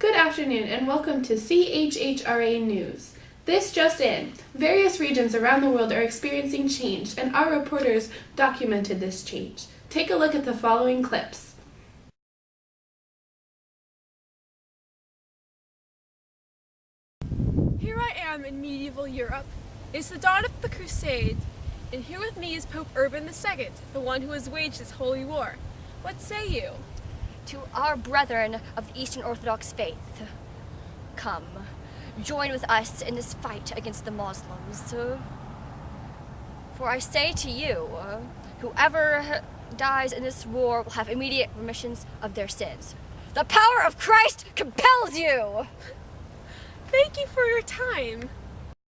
Good afternoon and welcome to CHHRA News. This just in, various regions around the world are experiencing change and our reporters documented this change. Take a look at the following clips. Here I am in medieval Europe. It's the dawn of the Crusades, and here with me is Pope Urban II, the one who has waged this holy war. What say you? To our brethren of the Eastern Orthodox faith, come, join with us in this fight against the Muslims. For I say to you, whoever dies in this war will have immediate remissions of their sins. The power of Christ compels you! Thank you for your time.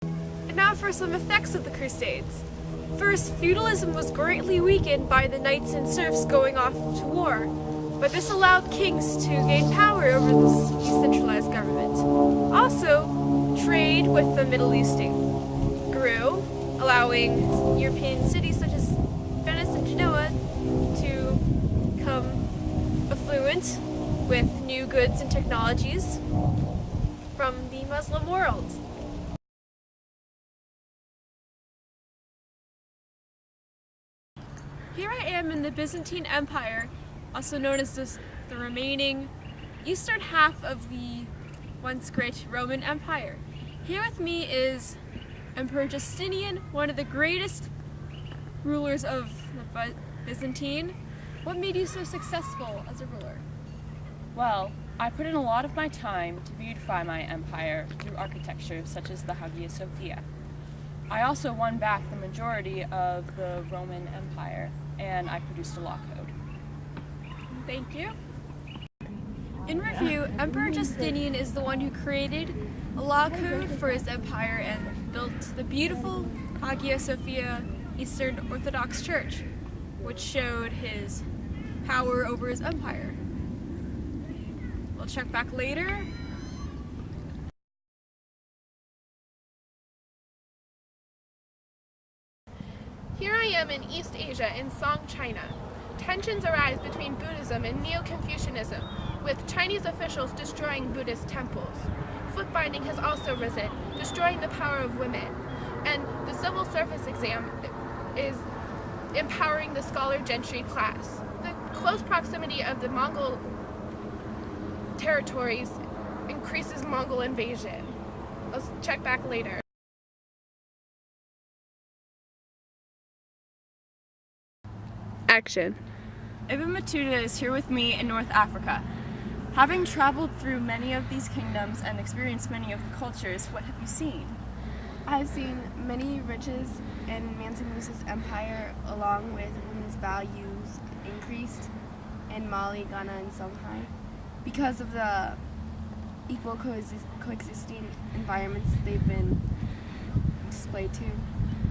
And now for some effects of the Crusades. First, feudalism was greatly weakened by the knights and serfs going off to war, but this allowed kings to gain power over this decentralized government. Also, trade with the Middle East grew, allowing European cities such as Venice and Genoa to become affluent with new goods and technologies from the Muslim world. Here I am in the Byzantine Empire, also known as the remaining eastern half of the once great Roman Empire. Here with me is Emperor Justinian, one of the greatest rulers of the Byzantine. What made you so successful as a ruler? Well, I put in a lot of my time to beautify my empire through architecture such as the Hagia Sophia. I also won back the majority of the Roman Empire, and I produced a law code. Thank you. In review, Emperor Justinian is the one who created a law code for his empire and built the beautiful Hagia Sophia Eastern Orthodox Church, which showed his power over his empire. We'll check back later. Here I am in East Asia in Song, China. Tensions arise between Buddhism and Neo-Confucianism, with Chinese officials destroying Buddhist temples. Foot binding has also risen, destroying the power of women. And the civil service exam is empowering the scholar gentry class. The close proximity of the Mongol territories increases Mongol invasion. Let's check back later. Action. Ibn Battuta is here with me in North Africa. Having traveled through many of these kingdoms and experienced many of the cultures, what have you seen? I've seen many riches in Mansa Musa's empire, along with women's values increased in Mali, Ghana, and Songhai because of the equal coexisting environments they've been displayed to.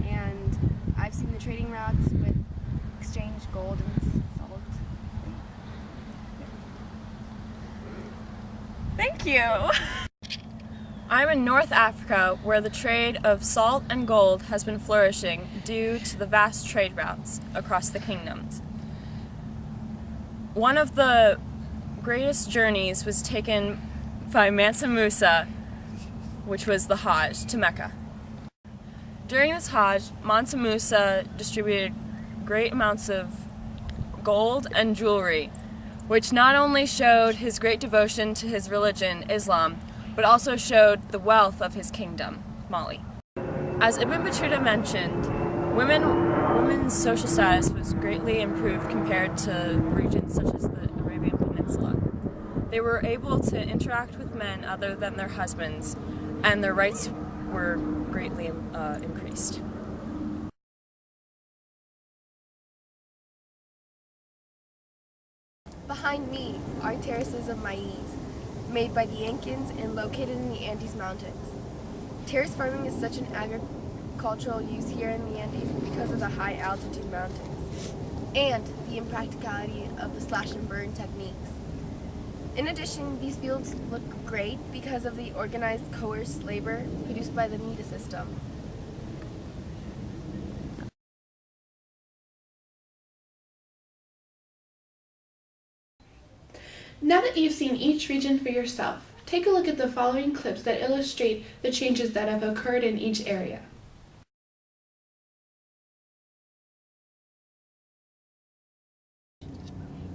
And I've seen the trading routes with exchange gold and salt. Thank you! I'm in North Africa, where the trade of salt and gold has been flourishing due to the vast trade routes across the kingdoms. One of the greatest journeys was taken by Mansa Musa, which was the Hajj to Mecca. During this Hajj, Mansa Musa distributed great amounts of gold and jewelry, which not only showed his great devotion to his religion, Islam, but also showed the wealth of his kingdom, Mali. As Ibn Battuta mentioned, women's social status was greatly improved compared to regions such as the Arabian Peninsula. They were able to interact with men other than their husbands, and their rights were greatly increased. Behind me are terraces of maize, made by the Incans and located in the Andes Mountains. Terrace farming is such an agricultural use here in the Andes because of the high altitude mountains and the impracticality of the slash and burn techniques. In addition, these fields look great because of the organized coerced labor produced by the META system. Now that you've seen each region for yourself, Take a look at the following clips that illustrate the changes that have occurred in each area.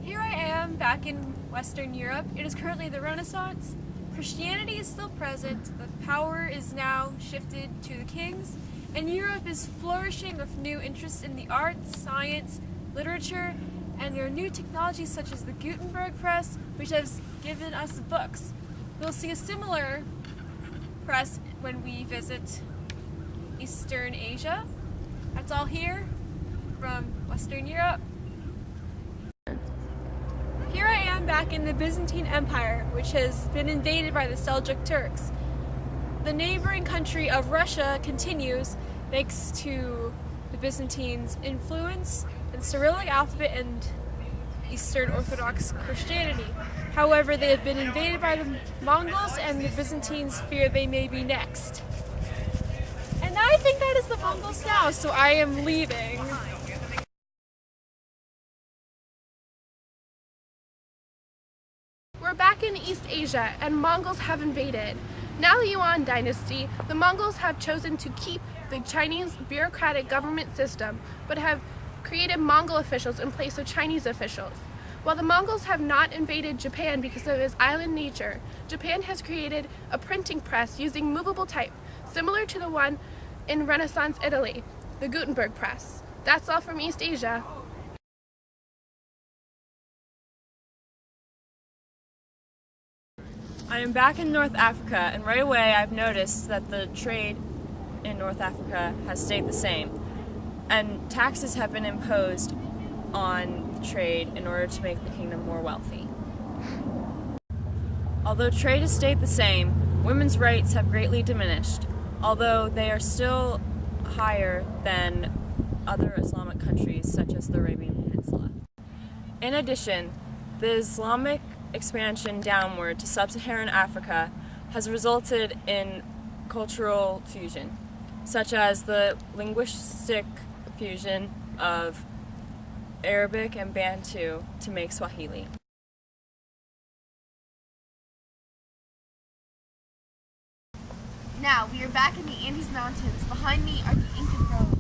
Here I am back in Western Europe. It is currently the Renaissance. Christianity is still present. The power is now shifted to the kings, and Europe is flourishing with new interests in the arts, science, literature, and there are new technologies such as the Gutenberg press, which has given us books. We'll see a similar press when we visit Eastern Asia. That's all here from Western Europe. Here I am back in the Byzantine Empire, which has been invaded by the Seljuk Turks. The neighboring country of Russia continues thanks to the Byzantines' influence and Cyrillic alphabet and Eastern Orthodox Christianity. However, they have been invaded by the Mongols, and the Byzantines fear they may be next. And I think that is the Mongols now, so I am leaving. We're back in East Asia, and Mongols have invaded. Now the Yuan dynasty, the Mongols have chosen to keep the Chinese bureaucratic government system, but have created Mongol officials in place of Chinese officials. While the Mongols have not invaded Japan because of its island nature, Japan has created a printing press using movable type, similar to the one in Renaissance Italy, the Gutenberg press. That's all from East Asia. I am back in North Africa, and right away I've noticed that the trade in North Africa has stayed the same, and taxes have been imposed on the trade in order to make the kingdom more wealthy. Although trade has stayed the same, women's rights have greatly diminished, although they are still higher than other Islamic countries such as the Arabian Peninsula. In addition, the Islamic expansion downward to sub-Saharan Africa has resulted in cultural fusion, such as the linguistic fusion of Arabic and Bantu to make Swahili. Now, we are back in the Andes Mountains. Behind me are the Incan roads.